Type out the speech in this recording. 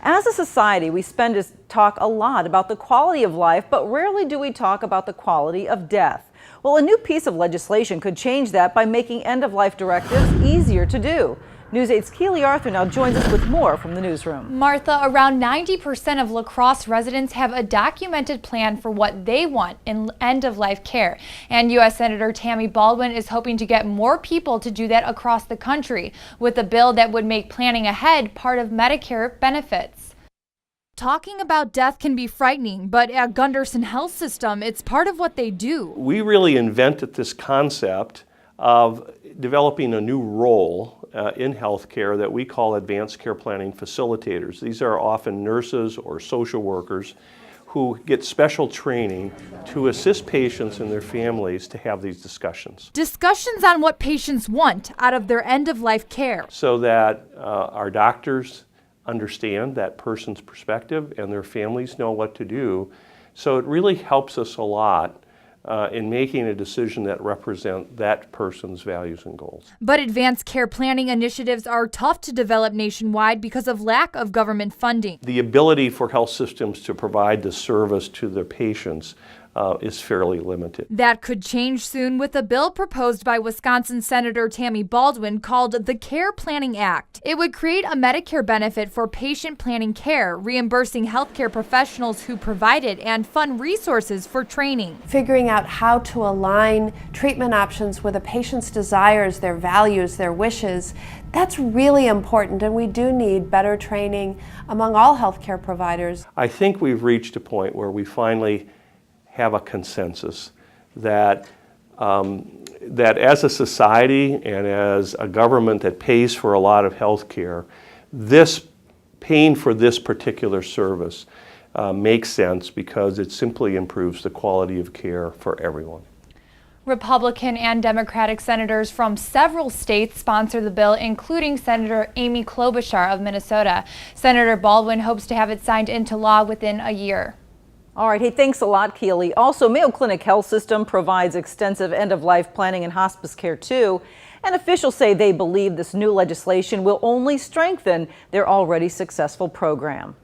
As a society, we talk a lot about the quality of life, but rarely do we talk about the quality of death. Well, a new piece of legislation could change that by making end-of-life directives easier to do. News 8's Keely Arthur now joins us with more from the newsroom. Martha, around 90% of La Crosse residents have a documented plan for what they want in end-of-life care. And U.S. Senator Tammy Baldwin is hoping to get more people to do that across the country with a bill that would make planning ahead part of Medicare benefits. Talking about death can be frightening, but at Gunderson Health System, it's part of what they do. We really invented this concept of developing a new role in healthcare that we call advanced care planning facilitators. These are often nurses or social workers who get special training to assist patients and their families to have these discussions. Discussions on what patients want out of their end-of-life care. So that our doctors understand that person's perspective and their families know what to do. So it really helps us a lot in making a decision that represents that person's values and goals. But advanced care planning initiatives are tough to develop nationwide because of lack of government funding. The ability for health systems to provide the service to their patients is fairly limited. That could change soon with a bill proposed by Wisconsin Senator Tammy Baldwin called the Care Planning Act. It would create a Medicare benefit for patient planning care, reimbursing healthcare professionals who provide it and fund resources for training. Figuring out how to align treatment options with a patient's desires, their values, their wishes, that's really important, and we do need better training among all healthcare providers. I think we've reached a point where we finally have a consensus that that as a society and as a government that pays for a lot of health care, this paying for this particular service makes sense because it simply improves the quality of care for everyone. Republican and Democratic senators from several states sponsor the bill, including Senator Amy Klobuchar of Minnesota. Senator Baldwin hopes to have it signed into law within a year. All right. Hey, thanks a lot, Keely. Also, Mayo Clinic Health System provides extensive end-of-life planning and hospice care, too. And officials say they believe this new legislation will only strengthen their already successful program.